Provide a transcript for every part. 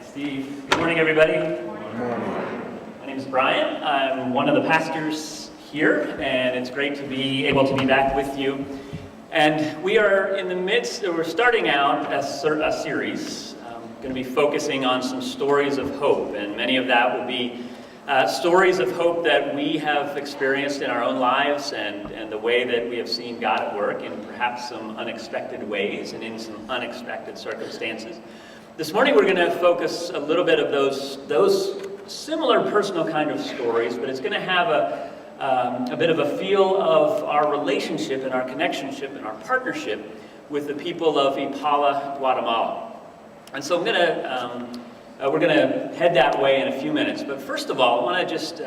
Steve. Good morning, everybody. Good morning. My name is Brian. I'm one of the pastors here, and it's great to be able to be back with you. And we are in the midst, we're starting out a series, going to be focusing on some stories of hope, and many of that will be stories of hope that we have experienced in our own lives and the way that we have seen God at work in perhaps some unexpected ways and in some unexpected circumstances. This morning we're going to focus a little bit of those similar personal kind of stories, but it's going to have a bit of a feel of our relationship and our connectionship and our partnership with the people of Ipala, Guatemala. And so we're going to head that way in a few minutes. But first of all, I want to just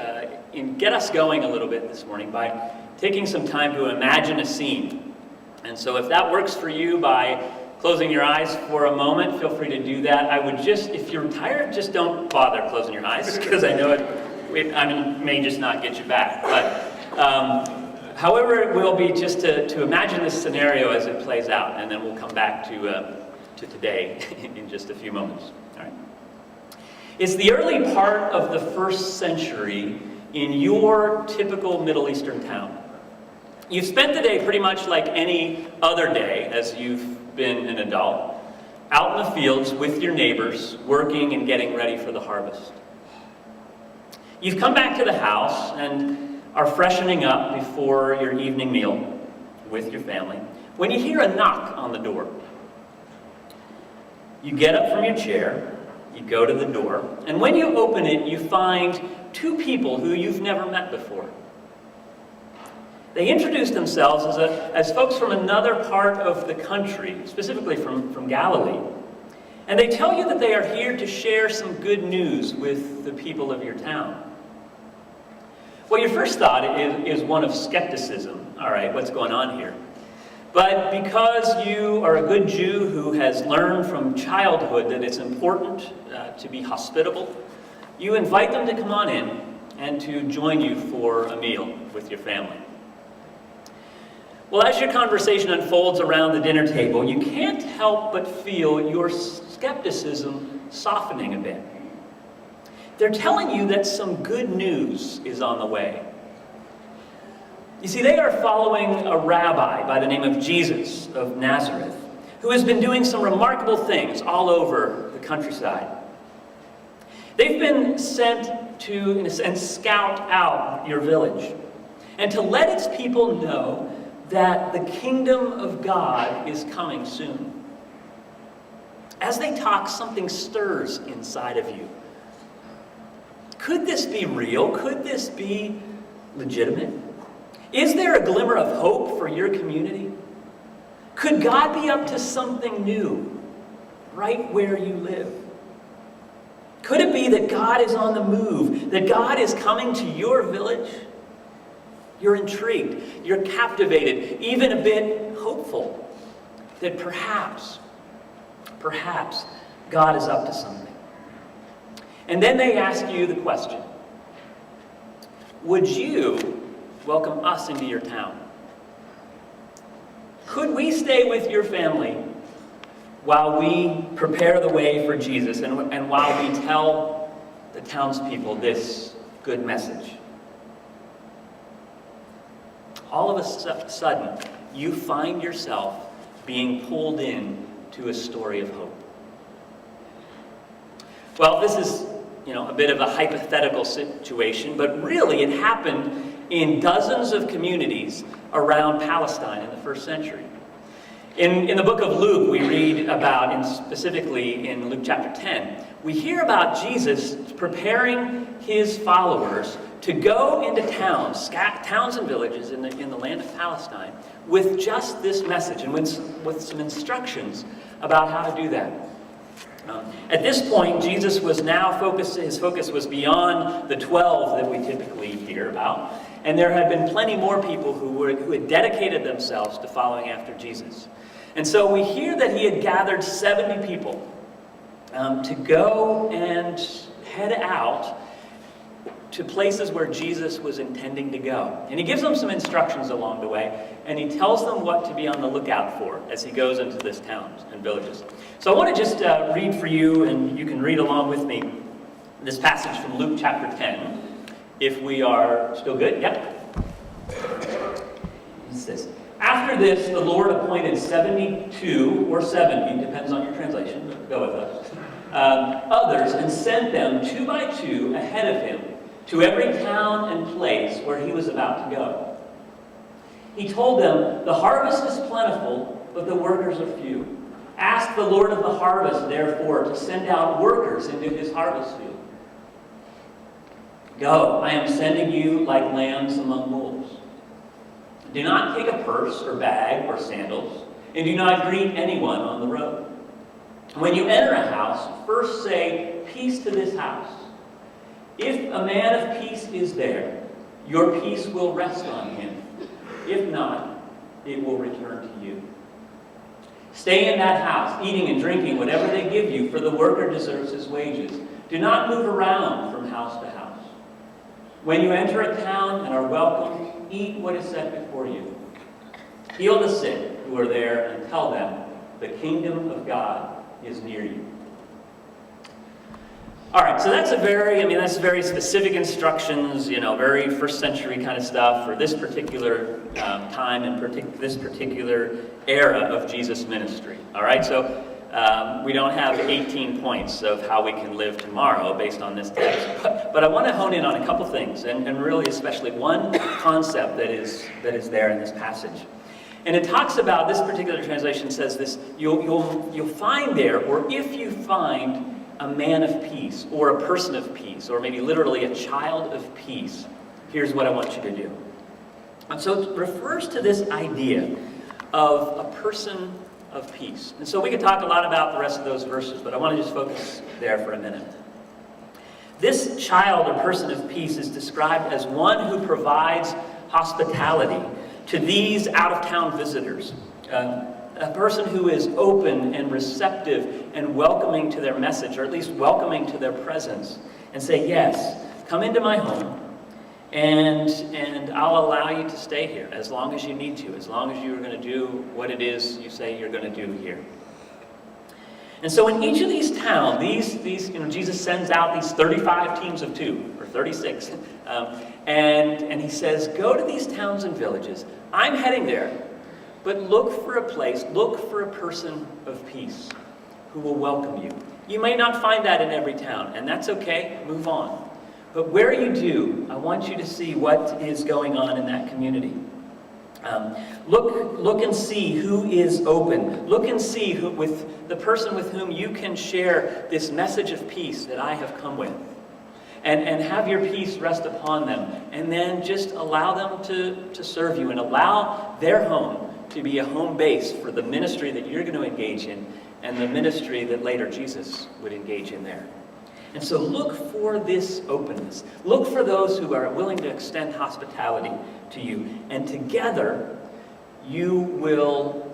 get us going a little bit this morning by taking some time to imagine a scene. And so if that works for you by closing your eyes for a moment, feel free to do that. I would just, if you're tired, just don't bother closing your eyes, because I know it may just not get you back. But however it will be, just to imagine this scenario as it plays out, and then we'll come back to today in just a few moments. All right. It's the early part of the first century in your typical Middle Eastern town. You've spent the day pretty much like any other day as you've been an adult, out in the fields with your neighbors, working and getting ready for the harvest. You've come back to the house and are freshening up before your evening meal with your family when you hear a knock on the door. You get up from your chair, you go to the door, and when you open it, you find two people who you've never met before. They introduce themselves as folks from another part of the country, specifically from Galilee. And they tell you that they are here to share some good news with the people of your town. Well, your first thought is one of skepticism. All right, what's going on here? But because you are a good Jew who has learned from childhood that it's important to be hospitable, you invite them to come on in and to join you for a meal with your family. Well, as your conversation unfolds around the dinner table, you can't help but feel your skepticism softening a bit. They're telling you that some good news is on the way. You see, they are following a rabbi by the name of Jesus of Nazareth, who has been doing some remarkable things all over the countryside. They've been sent to, in a sense, scout out your village and to let its people know that the kingdom of God is coming soon. As they talk, something stirs inside of you. Could this be real? Could this be legitimate? Is there a glimmer of hope for your community? Could God be up to something new right where you live? Could it be that God is on the move, that God is coming to your village? You're intrigued, you're captivated, even a bit hopeful that perhaps God is up to something. And then they ask you the question, would you welcome us into your town? Could we stay with your family while we prepare the way for Jesus and while we tell the townspeople this good message? All of a sudden, you find yourself being pulled in to a story of hope. Well, this is, a bit of a hypothetical situation, but really it happened in dozens of communities around Palestine in the first century. In the book of Luke, we read about, and specifically in Luke chapter 10, we hear about Jesus preparing his followers to go into towns and villages in the land of Palestine with just this message and with some instructions about how to do that. At this point, Jesus was now his focus was beyond the 12 that we typically hear about, and there had been plenty more people who had dedicated themselves to following after Jesus. And so we hear that he had gathered 70 people to go and head out to places where Jesus was intending to go. And he gives them some instructions along the way, and he tells them what to be on the lookout for as he goes into this towns and villages. So I want to just read for you, and you can read along with me, this passage from Luke chapter 10, if we are still good. Yep. It's this. After this, the Lord appointed 72 or 70, depends on your translation, but go with us, others, and sent them 2 by 2 ahead of him to every town and place where he was about to go. He told them, "The harvest is plentiful, but the workers are few. Ask the Lord of the harvest, therefore, to send out workers into his harvest field. Go, I am sending you like lambs among wolves. Do not take a purse or bag or sandals, and do not greet anyone on the road. When you enter a house, first say, 'Peace to this house.' If a man of peace is there, your peace will rest on him. If not, it will return to you. Stay in that house, eating and drinking whatever they give you, for the worker deserves his wages. Do not move around from house to house. When you enter a town and are welcomed, eat what is set before you. Heal the sick who are there and tell them, the kingdom of God is near you." All right, so that's very specific instructions, very first century kind of stuff for this particular time and this particular era of Jesus' ministry. All right, so we don't have 18 points of how we can live tomorrow based on this text, but I want to hone in on a couple things, and really especially one concept that is there in this passage. And it talks about, this particular translation says this, you'll find there, or if you find a man of peace, or a person of peace, or maybe literally a child of peace, here's what I want you to do. And so it refers to this idea of a person of peace. And so we could talk a lot about the rest of those verses, but I want to just focus there for a minute. This child or person of peace is described as one who provides hospitality to these out-of-town visitors. A person who is open and receptive and welcoming to their message, or at least welcoming to their presence, and say, yes, come into my home, and I'll allow you to stay here as long as you need to, as long as you're going to do what it is you say you're going to do here. And so in each of these towns, Jesus sends out these 35 teams of 2, or 36, and he says, go to these towns and villages. I'm heading there. But look for a place, look for a person of peace who will welcome you. You may not find that in every town, and that's okay, move on. But where you do, I want you to see what is going on in that community. Look and see who is open. Look and see with the person with whom you can share this message of peace that I have come with. And have your peace rest upon them. And then just allow them to serve you, and allow their home to be a home base for the ministry that you're going to engage in, and the ministry that later Jesus would engage in there. And so look for this openness. Look for those who are willing to extend hospitality to you. And together, you will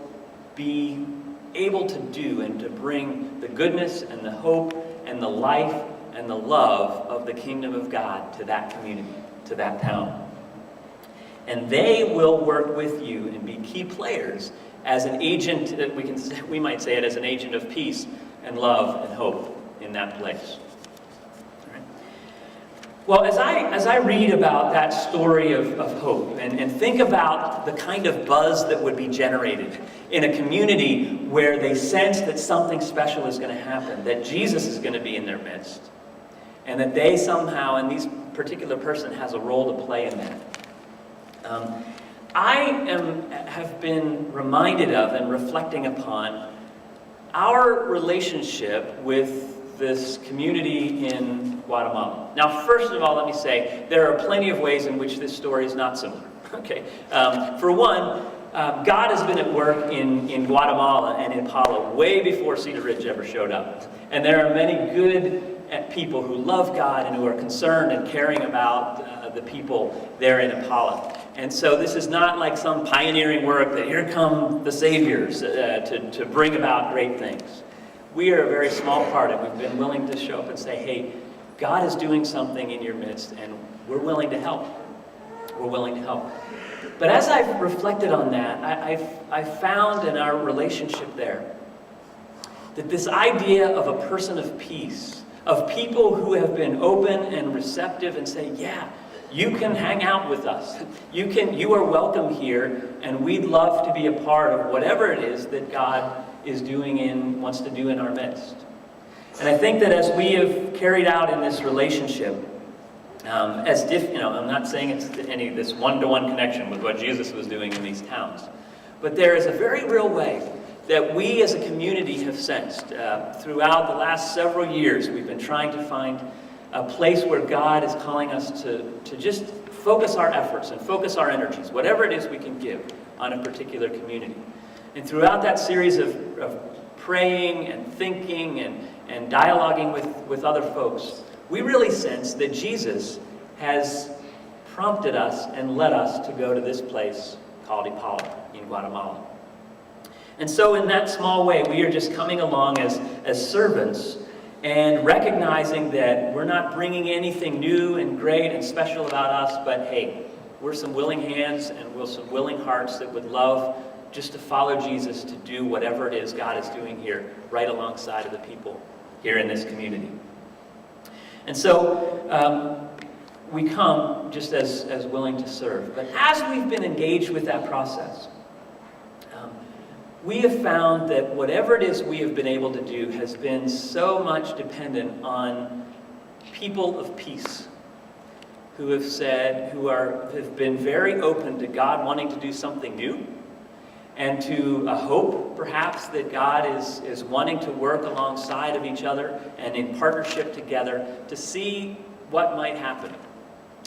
be able to do and to bring the goodness and the hope and the life and the love of the kingdom of God to that community, to that town. And they will work with you and be key players as an agent, we might say it as an agent of peace and love and hope in that place. All right. Well, as I read about that story of hope and think about the kind of buzz that would be generated in a community where they sense that something special is going to happen, that Jesus is going to be in their midst, and that they somehow, and this particular person has a role to play in that. I have been reminded of and reflecting upon our relationship with this community in Guatemala. Now, first of all, let me say, there are plenty of ways in which this story is not similar. Okay, for one, God has been at work in Guatemala and in Ipala way before Cedar Ridge ever showed up. And there are many good people who love God and who are concerned and caring about the people there in Ipala. And so this is not like some pioneering work that here come the saviors to bring about great things. We are a very small part, and we've been willing to show up and say, hey, God is doing something in your midst, and we're willing to help. We're willing to help. But as I've reflected on that, I've found in our relationship there that this idea of a person of peace, of people who have been open and receptive and say, yeah, you can hang out with us. You are welcome here, and we'd love to be a part of whatever it is that God is doing wants to do in our midst. And I think that as we have carried out in this relationship, I'm not saying it's any this one-to-one connection with what Jesus was doing in these towns, but there is a very real way that we as a community have sensed throughout the last several years. We've been trying to find a place where God is calling us to just focus our efforts and focus our energies, whatever it is we can give on a particular community. And throughout that series of praying and thinking and dialoguing with other folks, we really sense that Jesus has prompted us and led us to go to this place called Ipala in Guatemala. And so in that small way, we are just coming along as servants and recognizing that we're not bringing anything new and great and special about us, but hey, we're some willing hands and we're some willing hearts that would love just to follow Jesus, to do whatever it is God is doing here, right alongside of the people here in this community. And so we come just as willing to serve. But as we've been engaged with that process, we have found that whatever it is we have been able to do has been so much dependent on people of peace who have have been very open to God wanting to do something new, and to a hope, perhaps, that God is wanting to work alongside of each other and in partnership together to see what might happen,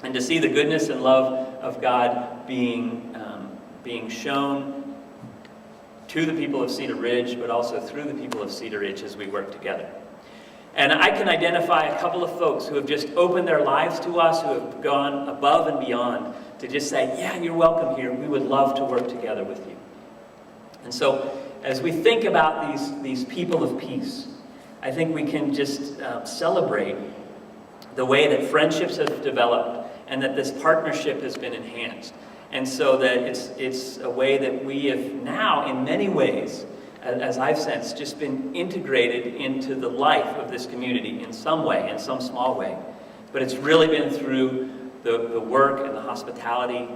and to see the goodness and love of God being shown to the people of Cedar Ridge, but also through the people of Cedar Ridge as we work together. And I can identify a couple of folks who have just opened their lives to us, who have gone above and beyond to just say, yeah, you're welcome here. We would love to work together with you. And so as we think about these people of peace, I think we can just celebrate the way that friendships have developed and that this partnership has been enhanced. And so that it's a way that we have now, in many ways, as I've sensed, just been integrated into the life of this community in some way, in some small way. But it's really been through the work and the hospitality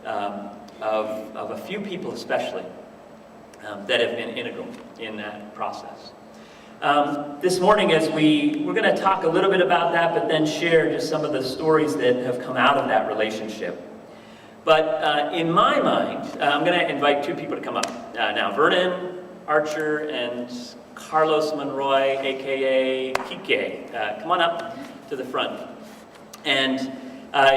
of a few people especially that have been integral in that process. This morning, as we're going to talk a little bit about that, but then share just some of the stories that have come out of that relationship. But in my mind, I'm going to invite two people to come up now. Vernon Archer and Carlos Monroy, a.k.a. Kike. Come on up to the front. And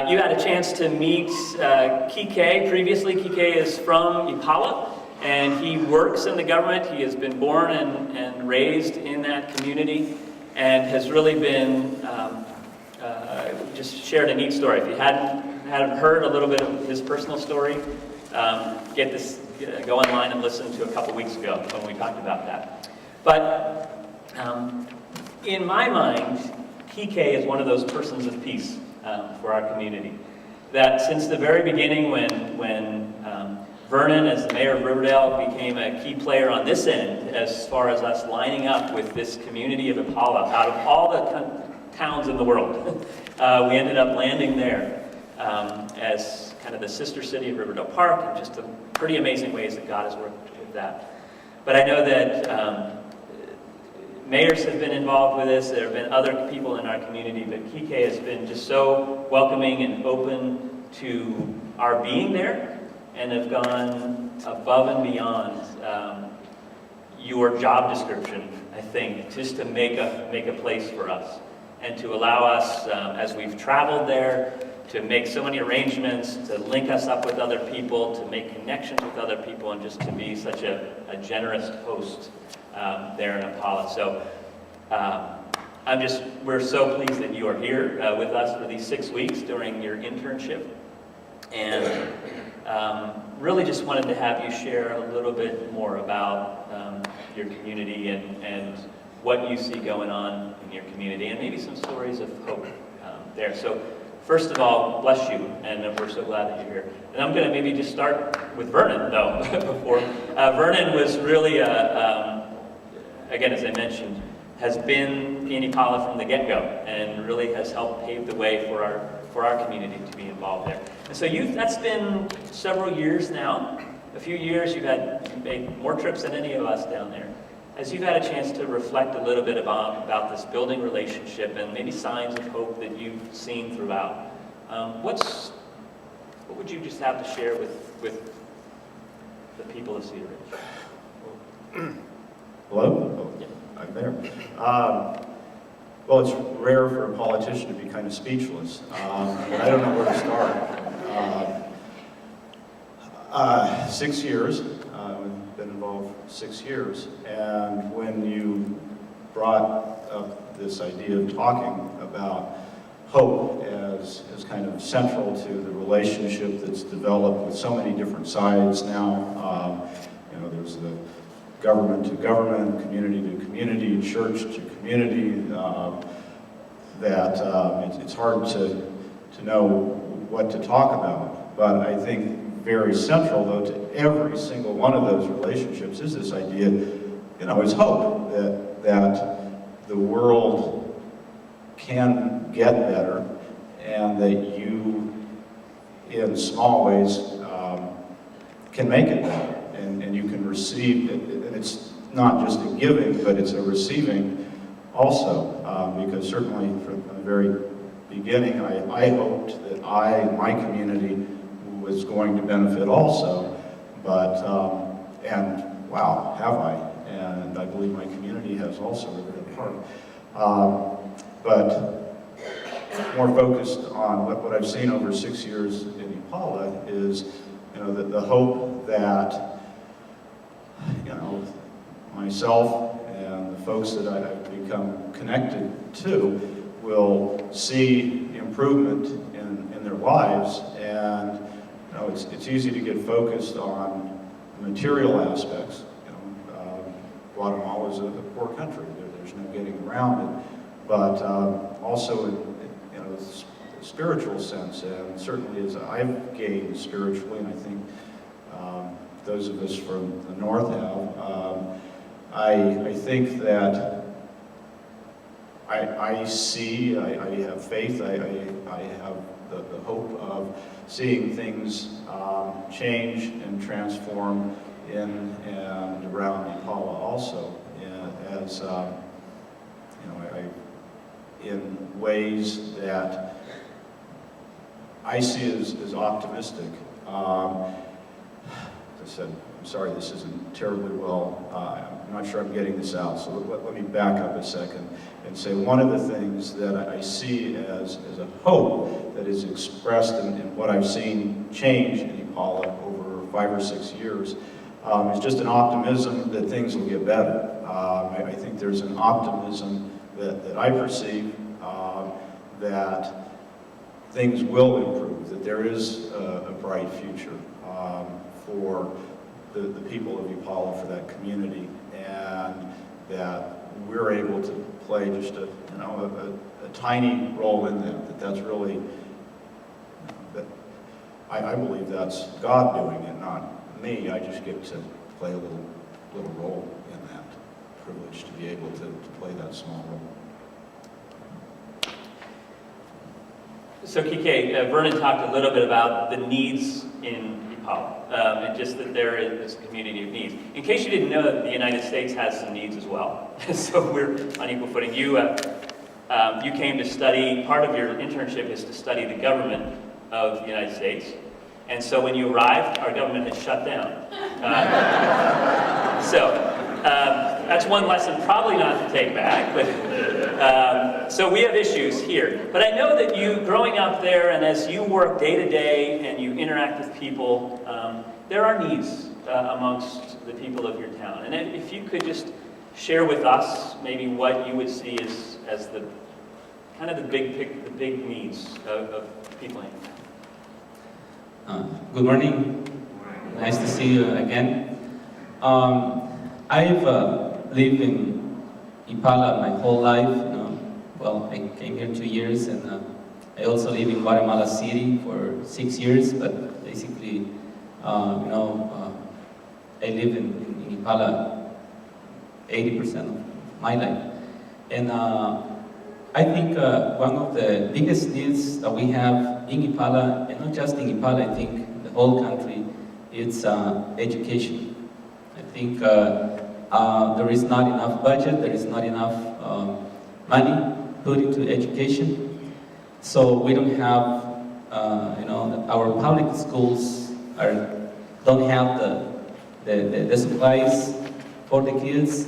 you had a chance to meet Kike previously. Kike is from Ipala, and he works in the government. He has been born and raised in that community, and has really been just shared a neat story. If you hadn't heard a little bit of his personal story, go online and listen to a couple weeks ago when we talked about that. But in my mind, Kike is one of those persons of peace for our community. That since the very beginning, when Vernon, as the mayor of Riverdale, became a key player on this end, as far as us lining up with this community of Ipala, out of all the towns in the world, we ended up landing there as kind of the sister city of Riverdale Park, and just the pretty amazing ways that God has worked with that. But I know that mayors have been involved with this. There have been other people in our community, but Kike has been just so welcoming and open to our being there, and have gone above and beyond your job description, I think, just to make a place for us, and to allow us, as we've traveled there, to make so many arrangements, to link us up with other people, to make connections with other people, and just to be such a generous host there in Ipala. So we're so pleased that you are here with us for these 6 weeks during your internship. And really just wanted to have you share a little bit more about your community and what you see going on in your community, and maybe some stories of hope there. So first of all, bless you, and we're so glad that you're here. And I'm going to maybe just start with Vernon, though, before. Vernon was really, again, as I mentioned, has been in Ipala from the get-go, and really has helped pave the way for our community to be involved there. And so that's been several years now. A few years, you've made more trips than any of us down there. As you've had a chance to reflect a little bit about this building relationship and maybe signs of hope that you've seen throughout, what would you just have to share with the people of Cedar Ridge? Hello? Oh, yeah. I'm there. Well, it's rare for a politician to be kind of speechless. I don't know where to start. 6 years. I've been involved 6 years. And when you brought up this idea of talking about hope as kind of central to the relationship that's developed with so many different sides now, there's the government to government, community to community, church to community, it's hard to know what to talk about. But I think very central, though, to every single one of those relationships is this idea, is hope that the world can get better, and that you, in small ways, can make it better. And you can receive it, and it's not just a giving, but it's a receiving also, because certainly from the very beginning, I hoped that my community was going to benefit also, but, and wow, have I, and I believe my community has also in part. But more focused on what I've seen over 6 years in Ipala is, the hope that myself and the folks that I've become connected to will see improvement in their lives. And it's easy to get focused on the material aspects. Guatemala is a poor country. There's no getting around it. But also in the spiritual sense, and certainly as I've gained spiritually, and I think those of us from the north have, I think that I see, I have faith, I have the hope of seeing things change and transform in and around Ipala also, as in ways that I see as optimistic. As I said, I'm sorry this isn't terribly well, I'm not sure I'm getting this out, so let me back up a second and say one of the things that I see as a hope that is expressed in what I've seen change in Ipala over 5 or 6 years is just an optimism that things will get better. I think there's an optimism that I perceive that things will improve, that there is a bright future for the people of Ipala, for that community, and that we're able to play just a tiny role in that's really, that I believe that's God doing it, not me. I just get to play a little role in that, privilege to be able to play that small role. So Kike, Vernon talked a little bit about the needs in Ipala, and just that there is a community of needs. In case you didn't know, that the United States has some needs as well. So we're on equal footing. You came to study, part of your internship is to study the government of the United States. And so when you arrived, our government had shut down. That's one lesson probably not to take back, but so we have issues here. But I know that you, growing up there, and as you work day to day and you interact with people, there are needs amongst the people of your town. And if you could just share with us maybe what you would see as the kind of the big needs of people in your town. Good morning. Nice to see you again. I've lived in Ipala my whole life. Well, I came here 2 years, and I also live in Guatemala City for 6 years. But basically, I live in Ipala 80% of my life. And I think one of the biggest needs that we have in Ipala, and not just in Ipala, I think the whole country, it's education. I think there is not enough budget, there is not enough money put into education. So we don't have, our public schools don't have the supplies for the kids.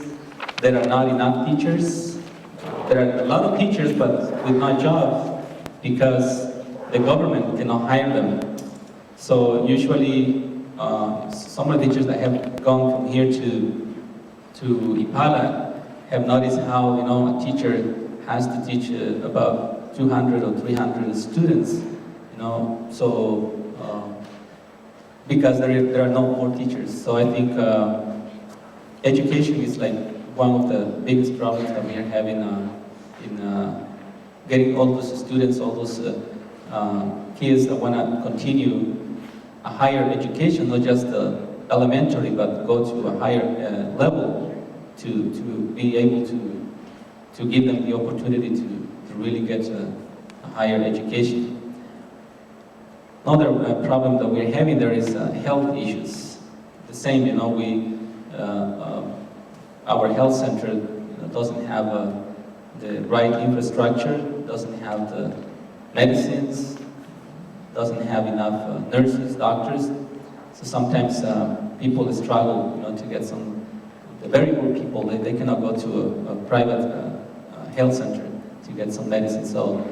There are not enough teachers. There are a lot of teachers, but with no jobs because the government cannot hire them. So usually, some of the teachers that have gone from here to Ipala have noticed how a teacher has to teach about 200 or 300 students. So because there are no more teachers. So I think education is like one of the biggest problems that we are having in getting all those students, all those kids that want to continue a higher education, not just elementary, but go to a higher level to be able to give them the opportunity to really get a higher education. Another problem that we're having there is health issues. The same, our health center doesn't have the right infrastructure, doesn't have the medicines, doesn't have enough nurses, doctors. So sometimes people struggle, to get some. The very poor people, they cannot go to a private health center to get some medicine. So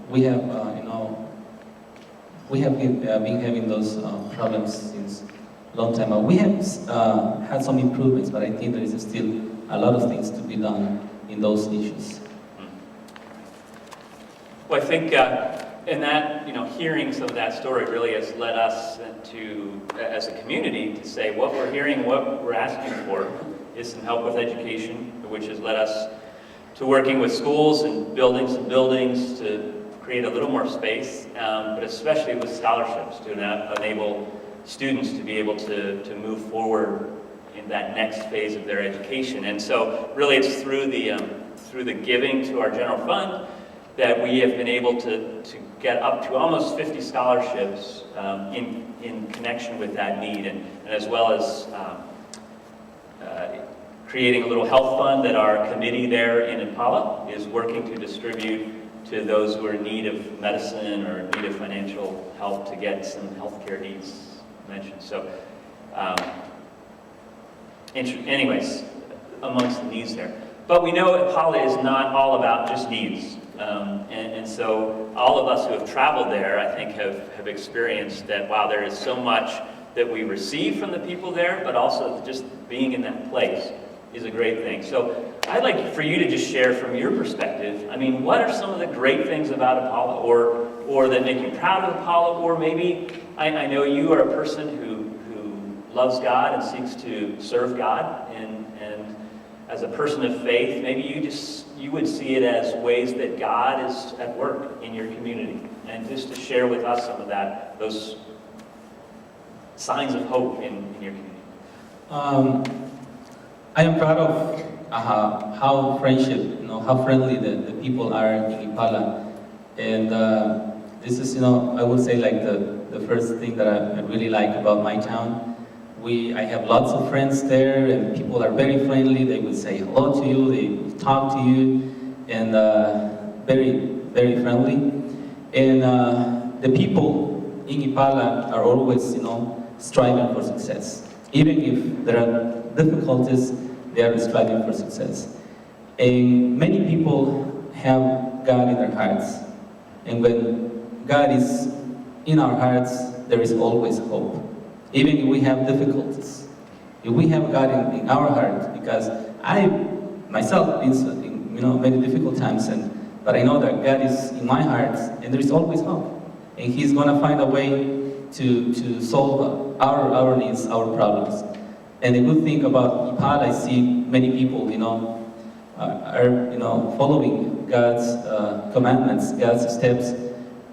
we have, been having those problems since a long time. We have had some improvements, but I think there is still a lot of things to be done in those issues. Well, I think in that, hearing some of that story really has led us to, as a community, to say what we're hearing, what we're asking for is some help with education, which has led us to working with schools and building some buildings to create a little more space, but especially with scholarships to enable students to be able to move forward in that next phase of their education. And so really it's through the giving to our general fund that we have been able to get up to almost 50 scholarships in connection with that need, and as well as creating a little health fund that our committee there in Ipala is working to distribute to those who are in need of medicine or need of financial help to get some healthcare needs mentioned. So anyways, amongst the needs there. But we know Ipala is not all about just needs. And so all of us who have traveled there, I think, have experienced that, wow, there is so much that we receive from the people there, but also just being in that place is a great thing. So I'd like for you to just share from your perspective, I mean, what are some of the great things about Ipala, or that make you proud of Ipala, or maybe, I know you are a person who loves God and seeks to serve God, and as a person of faith, maybe you would see it as ways that God is at work in your community, and just to share with us some of those signs of hope in your community. I am proud of how how friendly the people are in Ipala, and this is, I would say, like the first thing that I really like about my town. I have lots of friends there, and people are very friendly. They will say hello to you, they will talk to you, and very, very friendly. And the people in Ipala are always, striving for success. Even if there are difficulties, they are striving for success. And many people have God in their hearts. And when God is in our hearts, there is always hope. Even if we have difficulties, if we have God in our heart, because I myself been in many difficult times, but I know that God is in my heart, and there is always hope, and He's gonna find a way to solve our needs, our problems. And the good thing about Ipala, I see many people, are following God's commandments, God's steps,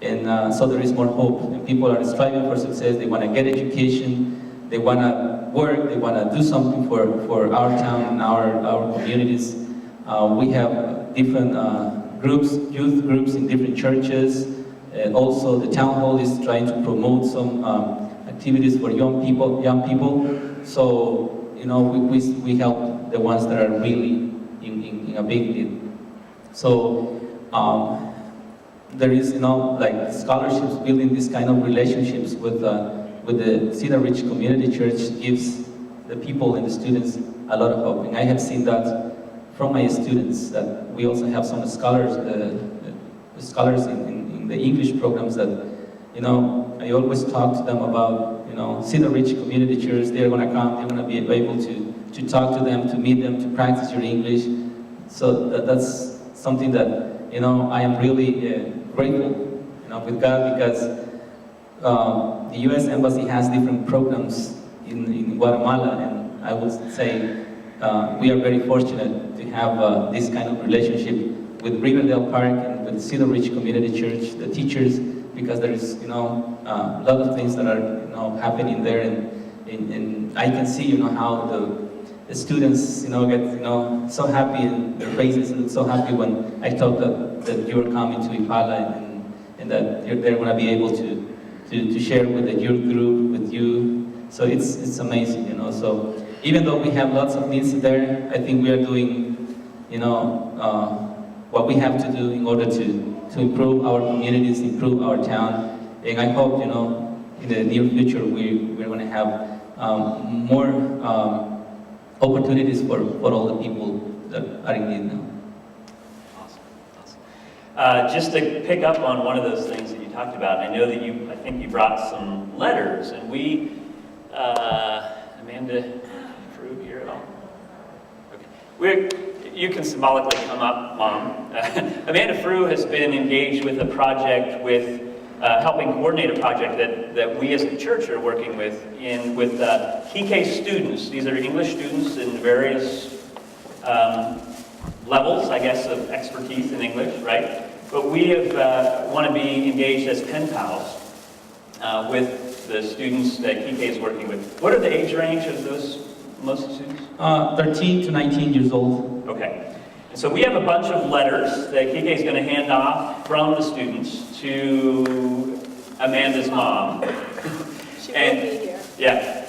and so there is more hope. And people are striving for success. They want to get education. They want to work. They want to do something for our town and our communities. We have different groups, youth groups in different churches, and also the town hall is trying to promote some activities for young people. So we help the ones that are really in a big need. So there is like scholarships, building these kind of relationships with the Cedar Ridge Community Church gives the people and the students a lot of hope. And I have seen that from my students, that we also have some scholars, scholars in the English programs that, I always talk to them about, Cedar Ridge Community Church. They're going to come, they're going to be able to talk to them, to meet them, to practice your English. So that's something that, I am really grateful, with God, because the U.S. Embassy has different programs in Guatemala, and I would say we are very fortunate to have this kind of relationship with Riverdale Park and with Cedar Ridge Community Church, the teachers, because there is, a lot of things that are, happening there, and I can see, how the students, get, so happy, and their faces look so happy when I talk that you're coming to Ipala, and that they're going to be able to share with the youth group, with you. So it's amazing, So even though we have lots of needs there, I think we are doing, what we have to do in order to improve our communities, improve our town. And I hope, in the near future, we're going to have more opportunities for all the people that are in need now. Awesome. Just to pick up on one of those things that you talked about, I know that I think you brought some letters, and Amanda, Fruit here at all? Okay. You can symbolically come up, Mom. Amanda Frew has been engaged with a project helping coordinate a project that we as a church are working with KK students. These are English students in various levels, I guess, of expertise in English, right? But we want to be engaged as pen pals with the students that KK is working with. What are the age range of most students? 13 to 19 years old. Okay. And so we have a bunch of letters that KK is going to hand off from the students to Amanda's mom. She will be here. Yeah.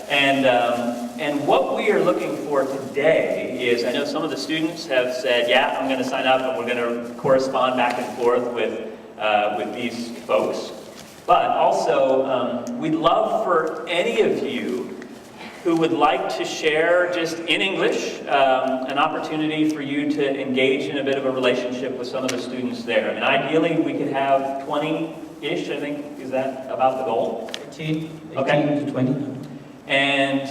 And what we are looking for today is, I know some of the students have said, yeah, I'm going to sign up and we're going to correspond back and forth with these folks. But also, we'd love for any of you who would like to share just in English an opportunity for you to engage in a bit of a relationship with some of the students there. And ideally, we could have 20-ish, I think. Is that about the goal? 18 Okay. to 20. And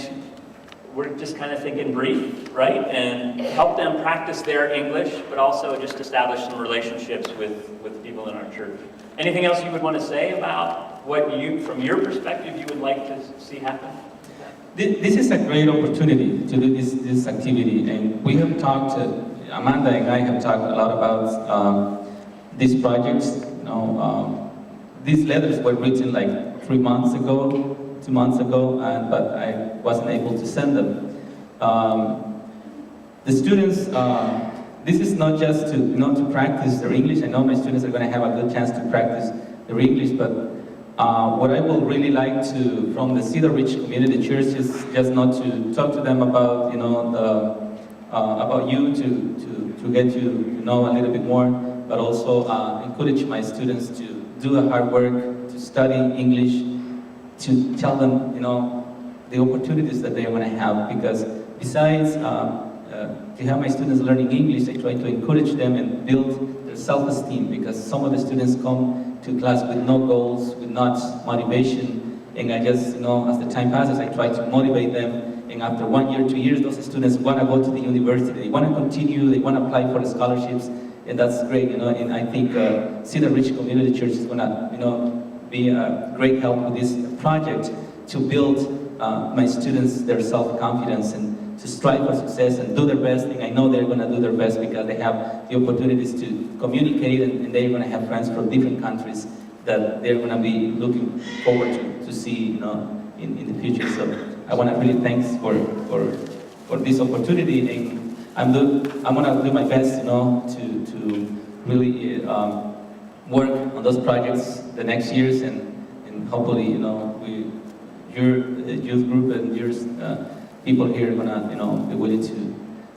we're just kind of thinking brief, right? And help them practice their English, but also just establish some relationships with people in our church. Anything else you would want to say about what from your perspective, you would like to see happen? This is a great opportunity to do this activity, and we have talked, Amanda and I have talked a lot about these projects. These letters were written like 3 months ago, 2 months ago, but I wasn't able to send them. The students, this is not just to practice their English. I know my students are going to have a good chance to practice their English, but what I would really like to, from the Cedar Ridge Community Church, is just not to talk to them about, about you, to get to know a little bit more, but also encourage my students to do the hard work, to study English, to tell them, the opportunities that they're going to have. Because besides to have my students learning English, I try to encourage them and build their self-esteem, because some of the students come to class with no goals, with not motivation, and I just, as the time passes, I try to motivate them, and after 1 year, 2 years, those students want to go to the university, they want to continue, they want to apply for the scholarships, and that's great, and I think Cedar Ridge Community Church is going to, be a great help with this project to build my students their self-confidence and strive for success and do their best, and I know they're going to do their best because they have the opportunities to communicate, and they're going to have friends from different countries that they're going to be looking forward to see, you know, in the future. So I want to really thanks for this opportunity, and I'm going to do my best, you know, to really work on those projects the next years, and hopefully, you know, your youth group and your people here are gonna, you know, be willing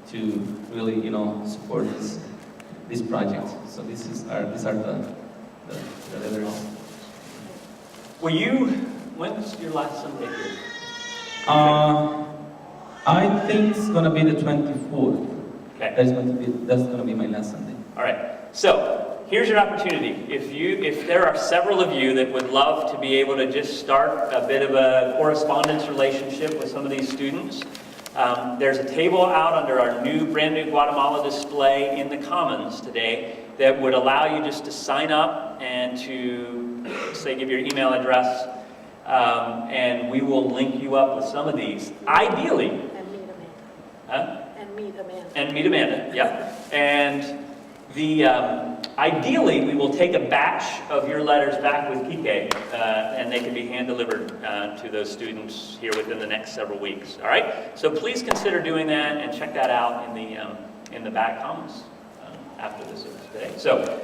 to really, you know, support this project. So these are the letters. When's your last Sunday here? I think it's gonna be the 24th. Okay. That's gonna be my last Sunday. All right. So here's your opportunity. If there are several of you that would love to be able to just start a bit of a correspondence relationship with some of these students, there's a table out under our brand new Guatemala display in the Commons today that would allow you just to sign up and to, say, give your email address, and we will link you up with some of these. Ideally, And meet Amanda. huh? And meet Amanda. And meet Amanda, yeah. And ideally, we will take a batch of your letters back with Kike, and they can be hand-delivered to those students here within the next several weeks, all right? So please consider doing that, and check that out in the back Commons after this service today. So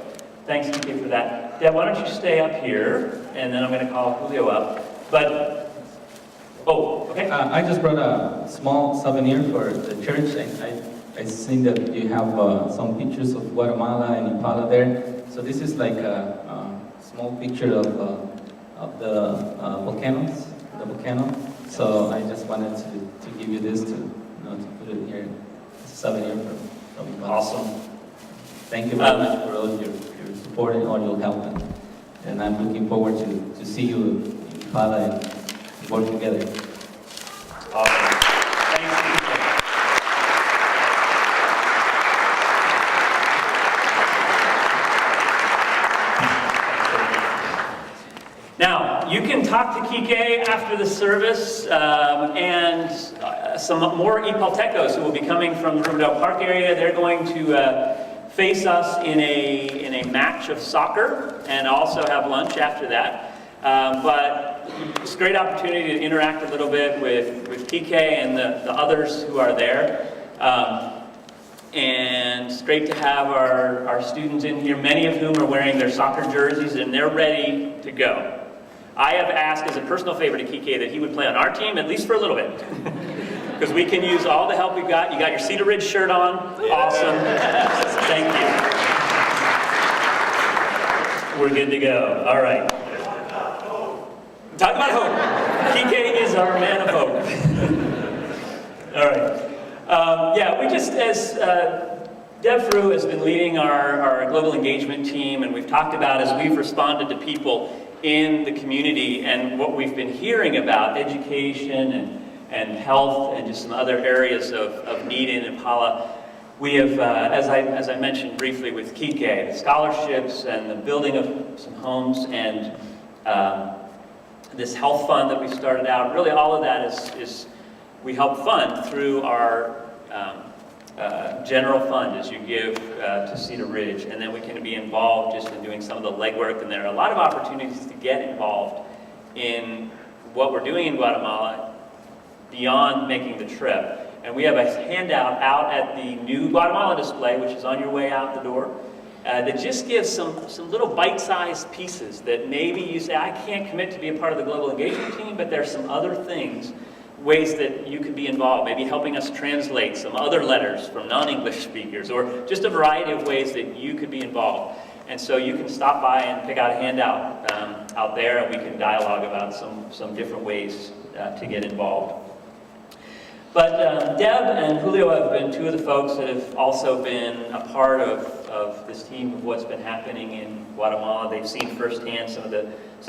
thanks, Kike, for that. Deb, why don't you stay up here, and then I'm going to call Julio up. But, okay. I just brought a small souvenir for the church, and I seen that you have some pictures of Guatemala and Ipala there. So this is like a small picture of the volcano. So I just wanted to give you this to put it here. It's a souvenir from Ipala. Awesome. Thank you very much for all your support and all your help. And I'm looking forward to see you in Ipala and work together. Awesome. Thanks, Kike. Now, you can talk to Kike after the service, and some more Ipaltecos who will be coming from the Riverdale Park area. They're going to face us in a match of soccer and also have lunch after that. But it's a great opportunity to interact a little bit with Kike and the others who are there. And it's great to have our students in here, many of whom are wearing their soccer jerseys, and they're ready to go. I have asked as a personal favor to Kike that he would play on our team, at least for a little bit. Because we can use all the help we've got. You got your Cedar Ridge shirt on. Awesome. Thank you. We're good to go. All right. Talk about hope. Kike is our man of hope. All right. Yeah, we just, as Deb Frew has been leading our global engagement team, and we've talked about as we've responded to people in the community and what we've been hearing about education and health and just some other areas of need in Ipala. We have, as I mentioned briefly with Kike, the scholarships and the building of some homes and this health fund that we started out. Really, all of that is we help fund through our general fund as you give to Cedar Ridge, and then we can be involved just in doing some of the legwork, and there are a lot of opportunities to get involved in what we're doing in Guatemala beyond making the trip. And we have a handout out at the new Guatemala display, which is on your way out the door, that just gives some little bite-sized pieces that maybe you say, I can't commit to be a part of the global engagement team, but there's some other things, ways that you could be involved, maybe helping us translate some other letters from non-English speakers, or just a variety of ways that you could be involved. And so you can stop by and pick out a handout out there, and we can dialogue about some different ways to get involved. But Deb and Julio have been two of the folks that have also been a part of this team of what's been happening in Guatemala. They've seen firsthand some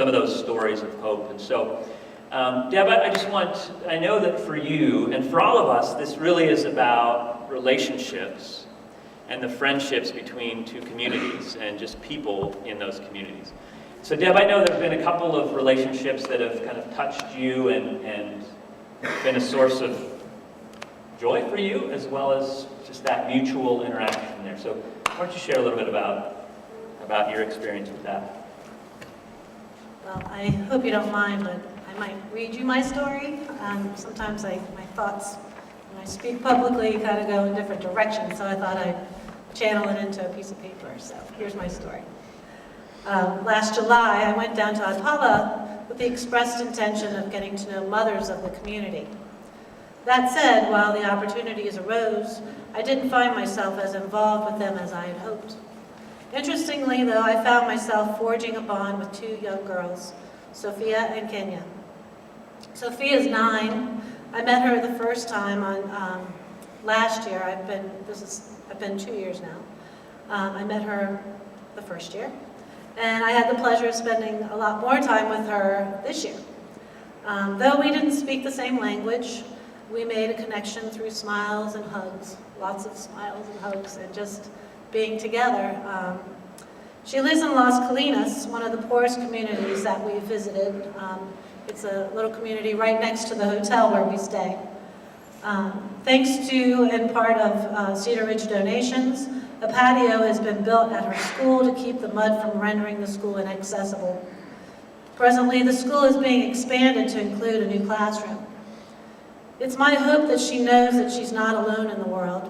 of those stories of hope. And so Deb, I know that for you and for all of us, this really is about relationships and the friendships between two communities and just people in those communities. So Deb, I know there have been a couple of relationships that have kind of touched you and been a source of joy for you, as well as just that mutual interaction there. So why don't you share a little bit about your experience with that? Well, I hope you don't mind, but I might read you my story. Sometimes my thoughts, when I speak publicly, kind of go in different directions, so I thought I'd channel it into a piece of paper. So here's my story. Last July, I went down to Ipala with the expressed intention of getting to know mothers of the community. That said, while the opportunities arose, I didn't find myself as involved with them as I had hoped. Interestingly, though, I found myself forging a bond with two young girls, Sophia and Kenya. Sophia is 9. I met her the first time on last year. I've been 2 years now. I met her the first year, and I had the pleasure of spending a lot more time with her this year. Though we didn't speak the same language, we made a connection through smiles and hugs, lots of smiles and hugs, and just being together. She lives in Las Colinas, one of the poorest communities that we visited. It's a little community right next to the hotel where we stay. Thanks to and part of Cedar Ridge donations, a patio has been built at her school to keep the mud from rendering the school inaccessible. Presently, the school is being expanded to include a new classroom. It's my hope that she knows that she's not alone in the world,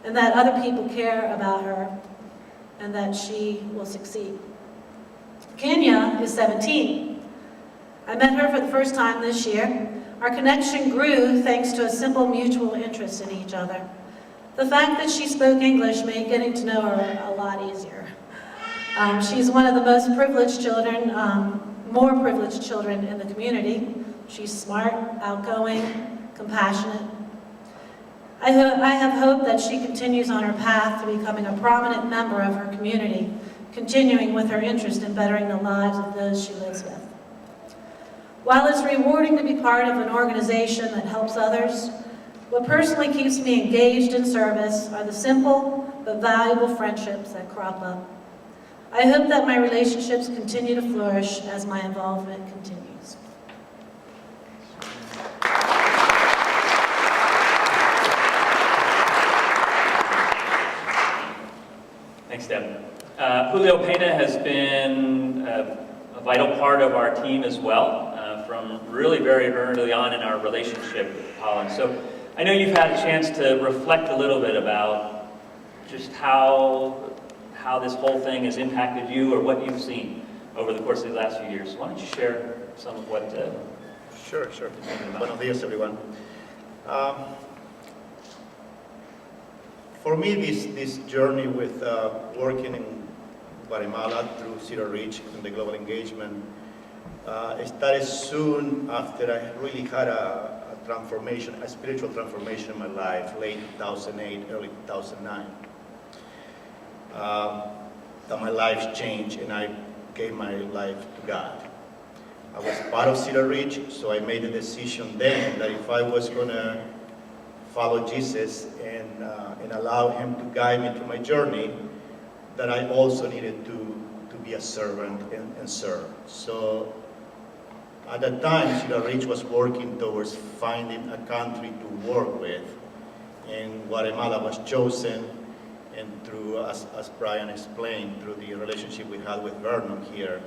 and that other people care about her, and that she will succeed. Kenya is 17. I met her for the first time this year. Our connection grew thanks to a simple mutual interest in each other. The fact that she spoke English made getting to know her a lot easier. She's one of the most privileged children, more privileged children in the community. She's smart, outgoing, compassionate. I have hope that she continues on her path to becoming a prominent member of her community, continuing with her interest in bettering the lives of those she lives with. While it's rewarding to be part of an organization that helps others, what personally keeps me engaged in service are the simple but valuable friendships that crop up. I hope that my relationships continue to flourish as my involvement continues. Thanks, Deb. Julio Pena has been a vital part of our team as well, from really very early on in our relationship with Colin. So I know you've had a chance to reflect a little bit about just how this whole thing has impacted you or what you've seen over the course of the last few years. Why don't you share some of what Sure. Buenos días, everyone. For me, this journey with working in Guatemala through Cedar Ridge and the global engagement started soon after I really had a transformation, a spiritual transformation in my life, late 2008, early 2009. That my life changed and I gave my life to God. I was part of Cedar Ridge, so I made a decision then that if I was going to follow Jesus and allow Him to guide me through my journey, that I also needed to be a servant and serve. So at that time, Cedar Ridge was working towards finding a country to work with, and Guatemala was chosen, and through, as Brian explained, through the relationship we had with Vernon here,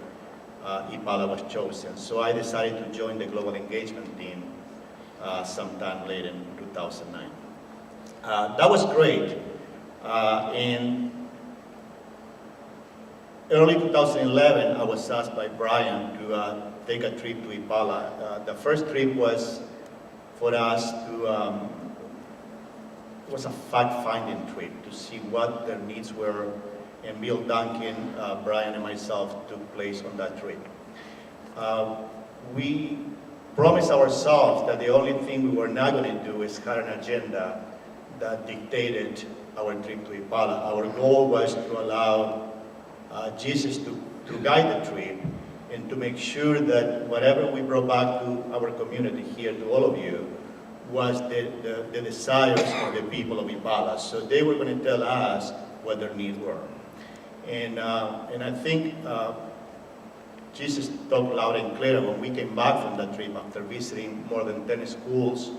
Ipala was chosen. So I decided to join the global engagement team sometime late in 2009. That was great. In early 2011, I was asked by Brian to take a trip to Ipala. The first trip was for us to, it was a fact-finding trip to see what their needs were, and Bill Duncan, Brian, and myself took place on that trip. We promised ourselves that the only thing we were not going to do is have an agenda that dictated our trip to Ipala. Our goal was to allow Jesus to guide the trip and to make sure that whatever we brought back to our community here, to all of you, was the desires of the people of Ipala. So they were going to tell us what their needs were. And I think Jesus talked loud and clear when we came back from that trip after visiting more than 10 schools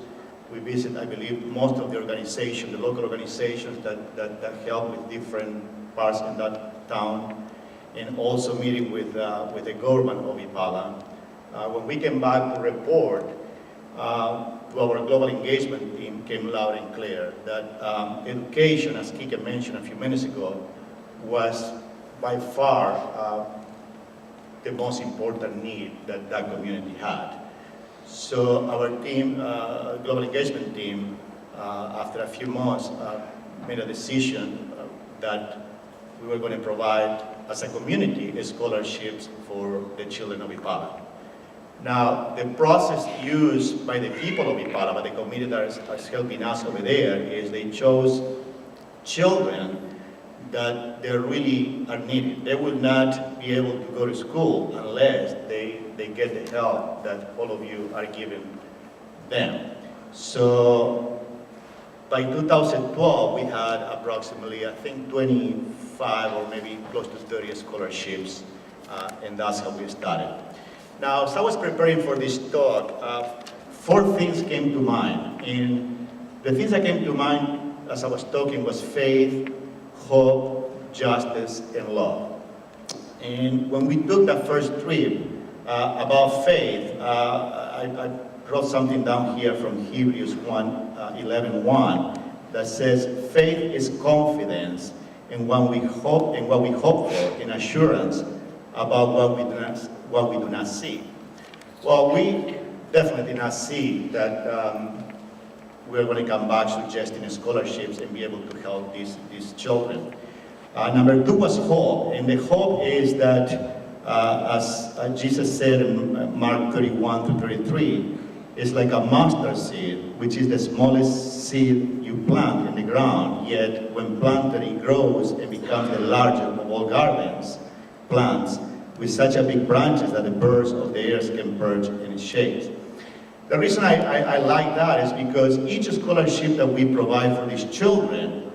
We visit, I believe, most of the organizations, the local organizations that help with different parts in that town, and also meeting with the government of Ipala. When we came back to report, our global engagement team came loud and clear that education, as Kike mentioned a few minutes ago, was by far the most important need that that community had. So our team, global engagement team, after a few months, made a decision that we were going to provide, as a community, scholarships for the children of Ipala. Now, the process used by the people of Ipala, by the community that is helping us over there, is they chose children that they really are needed. They will not be able to go to school unless they get the help that all of you are giving them. So by 2012, we had approximately, I think, 25 or maybe close to 30 scholarships, and that's how we started. Now, as I was preparing for this talk, 4 things came to mind. And the things that came to mind as I was talking was faith, hope, justice, and love. And when we took the first trip about faith, I wrote something down here from Hebrews 11:1 that says, faith is confidence in what we hope for, in assurance about what we do not see. Well, we definitely did not see that we're going to come back suggesting scholarships and be able to help these children. Number 2 was hope, and the hope is that, as Jesus said in Mark 31-33, it's like a mustard seed, which is the smallest seed you plant in the ground, yet when planted it grows and becomes the largest of all gardens plants, with such a big branches that the birds of the air can perch in its shade. The reason I like that is because each scholarship that we provide for these children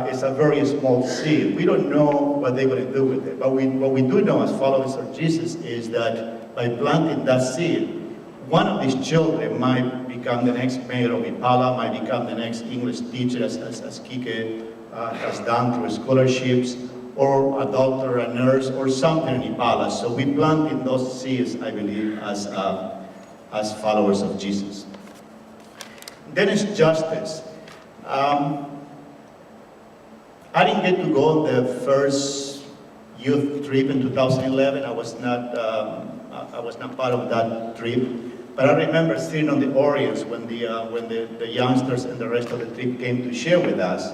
is a very small seed. We don't know what they're going to do with it, but what we do know as followers of Jesus is that by planting that seed, one of these children might become the next mayor of Ipala, might become the next English teacher, as Kike has done through scholarships, or a doctor, a nurse, or something in Ipala. So we planted those seeds, I believe, as followers of Jesus. Then it's justice. I didn't get to go on the first youth trip in 2011. I was not part of that trip. But I remember sitting on the audience when the youngsters and the rest of the trip came to share with us.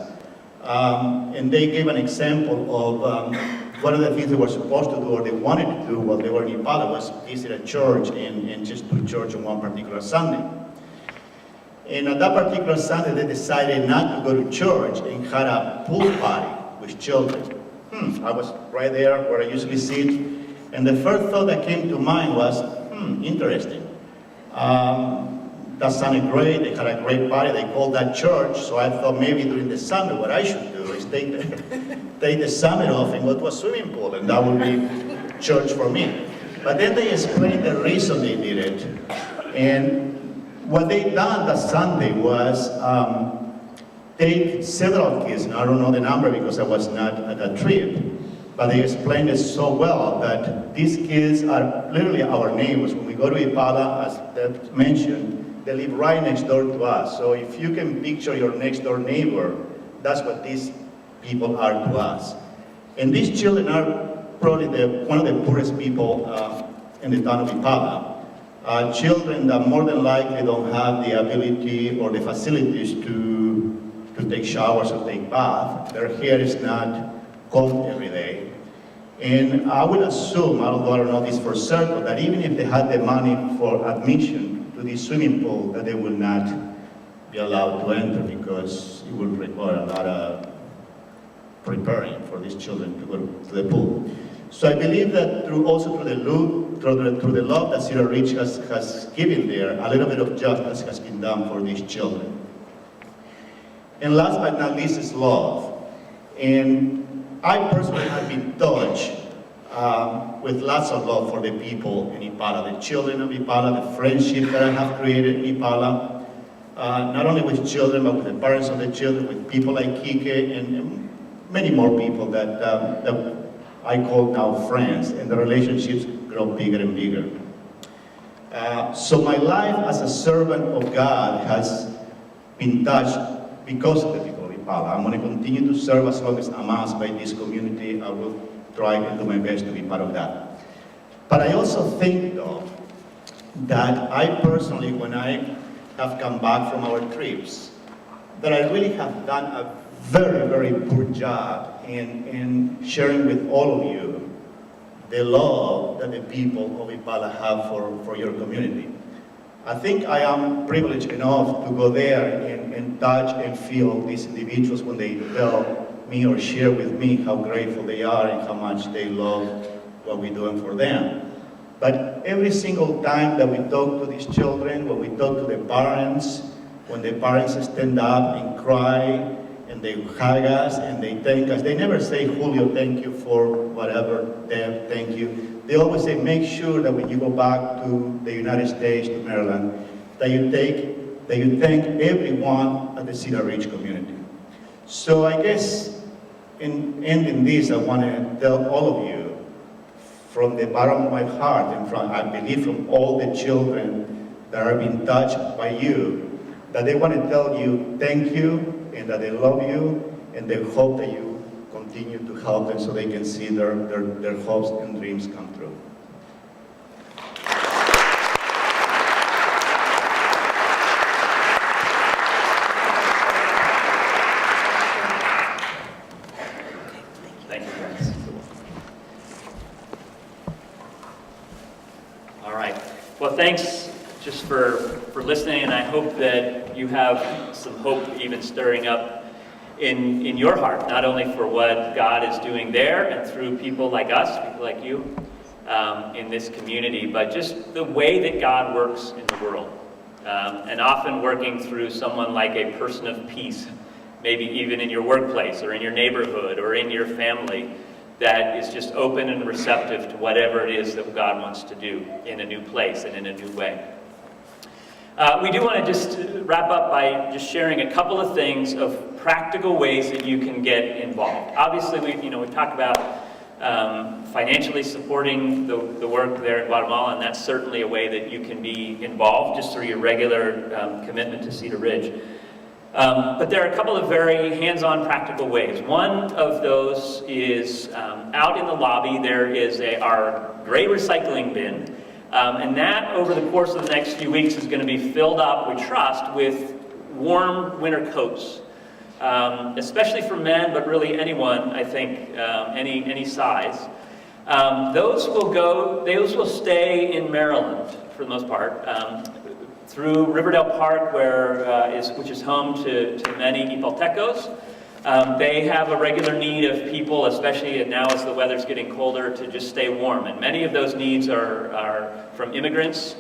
And they gave an example of one of the things they were supposed to do or they wanted to do while they were in Ipala was visit a church and just do church on one particular Sunday. And on that particular Sunday, they decided not to go to church and had a pool party with children. I was right there where I usually sit. And the first thought that came to mind was, interesting. That sounded great. They had a great party. They called that church. So I thought maybe during the summer what I should do is take the summer off and go to a swimming pool, and that would be church for me. But then they explained the reason they did it. And what they done that Sunday was take several kids, and I don't know the number because I was not at that trip, but they explained it so well that these kids are literally our neighbors. When we go to Ipala, as Deb mentioned, they live right next door to us. So if you can picture your next door neighbor, that's what these people are to us. And these children are probably one of the poorest people in the town of Ipala. Children that more than likely don't have the ability or the facilities to take showers or take baths. Their hair is not combed every day. And I would assume, although I don't know this for certain, that even if they had the money for admission to the swimming pool, that they will not be allowed to enter because it would require a lot of preparing for these children to go to the pool. So I believe that through the love that Cedar Ridge has given there, a little bit of justice has been done for these children. And last but not least is love. And I personally have been touched with lots of love for the people in Ipala, the children of Ipala, the friendship that I have created in Ipala. not only with children, but with the parents of the children, with people like Kike and many more people that I call now friends, and the relationships grow bigger and bigger. So my life as a servant of God has been touched because of the people of Ipala. I'm going to continue to serve as long as I'm asked by this community. I will try and do my best to be part of that. But I also think, though, that I personally, when I have come back from our trips, that I really have done a very, very poor job in sharing with all of you the love that the people of Ipala have for your community. I think I am privileged enough to go there and touch and feel these individuals when they tell me or share with me how grateful they are and how much they love what we're doing for them. But every single time that we talk to these children, when we talk to the parents, when the parents stand up and cry, and they hug us and they thank us. They never say, Julio, thank you for whatever, Deb, thank you. They always say, make sure that when you go back to the United States, to Maryland, that you thank everyone at the Cedar Ridge community. So I guess in ending this, I want to tell all of you, from the bottom of my heart, and I believe from all the children that are being touched by you, that they want to tell you thank you, and that they love you, and they hope that you continue to help them so they can see their hopes and dreams come true. Thank you, guys. All right. Well, thanks just for listening, and I hope that you have some hope even stirring up in your heart, not only for what God is doing there and through people like us, people like you, in this community, but just the way that God works in the world. And often working through someone like a person of peace, maybe even in your workplace or in your neighborhood or in your family, that is just open and receptive to whatever it is that God wants to do in a new place and in a new way. We do want to just wrap up by just sharing a couple of things of practical ways that you can get involved. Obviously, we've talked about financially supporting the work there in Guatemala, and that's certainly a way that you can be involved just through your regular commitment to Cedar Ridge. But there are a couple of very hands-on practical ways. One of those is out in the lobby, there is our gray recycling bin. And that, over the course of the next few weeks, is going to be filled up, we trust, with warm winter coats. Especially for men, but really anyone, I think, any size. Those will stay in Maryland, for the most part, through Riverdale Park, which is home to many Ipaltecos. They have a regular need of people, especially now as the weather's getting colder, to just stay warm. And many of those needs are from immigrants,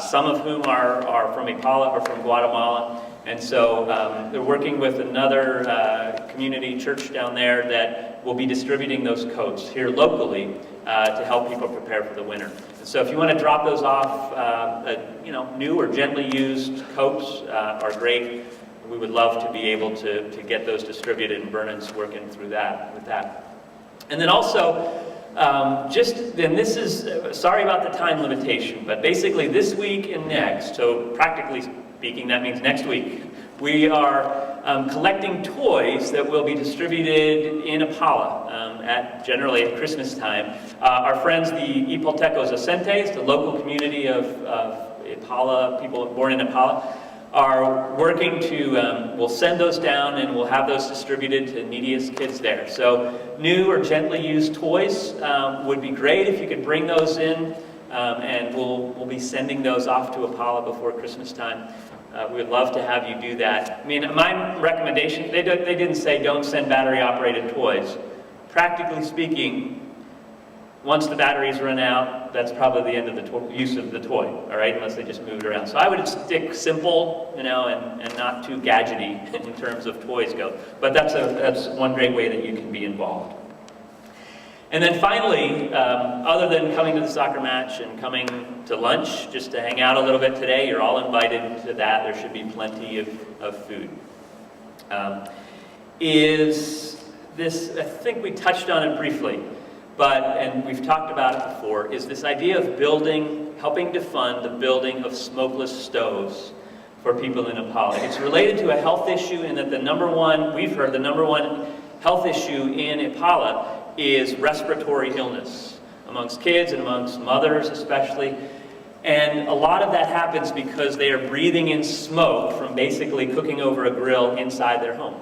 some of whom are from Ipala or from Guatemala. And so they're working with another community church down there that will be distributing those coats here locally to help people prepare for the winter. And so if you want to drop those off, new or gently used coats are great. We would love to be able to get those distributed, and Vernon's working through that with that. And then also, this is, sorry about the time limitation, but basically this week and next, so practically speaking, that means next week, we are collecting toys that will be distributed in Ipala, generally at Christmas time. Our friends, the Ipaltecos Ascentes, the local community of Ipala, people born in Ipala, are working to, we'll send those down and we'll have those distributed to neediest kids there. So new or gently used toys would be great if you could bring those in, and we'll be sending those off to Ipala before Christmas time. We would love to have you do that. I mean, my recommendation, they didn't say don't send battery-operated toys. Practically speaking, once the batteries run out, that's probably the end of the use of the toy, all right, unless they just move it around. So I would stick simple, and not too gadgety in terms of toys go. But that's one great way that you can be involved. And then finally, other than coming to the soccer match and coming to lunch, just to hang out a little bit today, you're all invited to that. There should be plenty of food. Is this, I think we touched on it briefly, and we've talked about it before, is this idea of helping to fund the building of smokeless stoves for people in Ipala. It's related to a health issue in that we've heard the number one health issue in Ipala is respiratory illness amongst kids and amongst mothers especially. And a lot of that happens because they are breathing in smoke from basically cooking over a grill inside their home.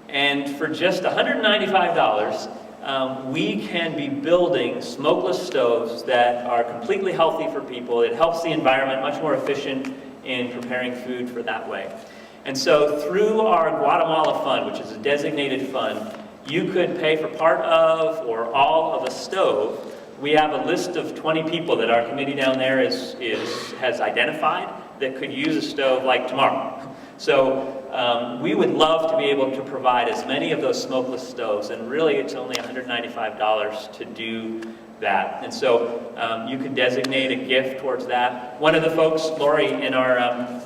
And for just $195, we can be building smokeless stoves that are completely healthy for people. It helps the environment, much more efficient in preparing food for that way. And so through our Guatemala fund, which is a designated fund, you could pay for part of or all of a stove. We have a list of 20 people that our committee down there has identified that could use a stove like tomorrow. So we would love to be able to provide as many of those smokeless stoves, and really it's only $195 to do that. And so you could designate a gift towards that. One of the folks, Lori, in our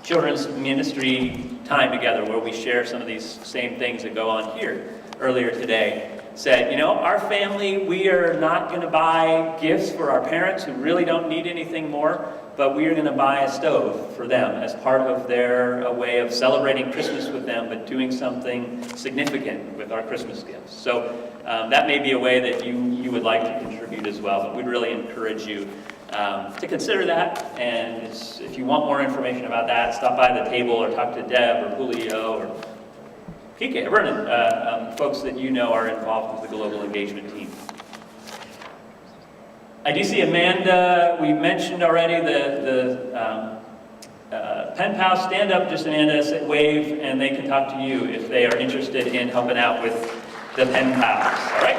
children's ministry time together, where we share some of these same things that go on here earlier today, said, our family, we are not going to buy gifts for our parents who really don't need anything more, but we are going to buy a stove for them as part of a way of celebrating Christmas with them, but doing something significant with our Christmas gifts. So that may be a way that you would like to contribute as well, but we'd really encourage you to consider that. And if you want more information about that, stop by the table or talk to Deb or Julio or Kike, Vernon, folks that you know are involved with the global engagement team. I do see Amanda. We mentioned already the pen pals. Stand up, just Amanda, say, wave, and they can talk to you if they are interested in helping out with the pen pals. All right?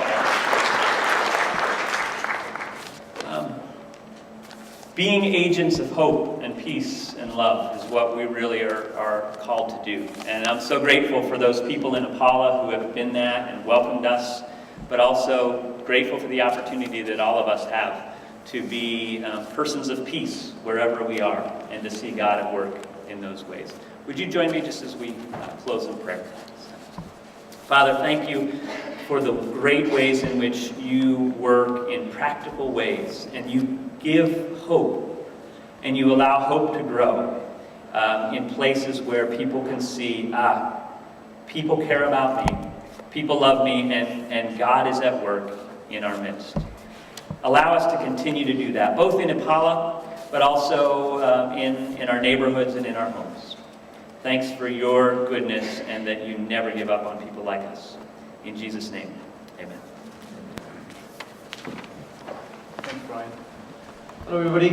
Being agents of hope and peace and love is what we really are called to do. And I'm so grateful for those people in Ipala who have been that and welcomed us, but also grateful for the opportunity that all of us have to be persons of peace wherever we are and to see God at work in those ways. Would you join me just as we close in prayer? Father, thank you for the great ways in which you work in practical ways, and you give hope, and you allow hope to grow in places where people can see, people care about me, people love me, and God is at work in our midst. Allow us to continue to do that, both in Ipala, but also in our neighborhoods and in our homes. Thanks for your goodness and that you never give up on people like us. In Jesus' name, amen. Thanks, Brian. Hello, everybody.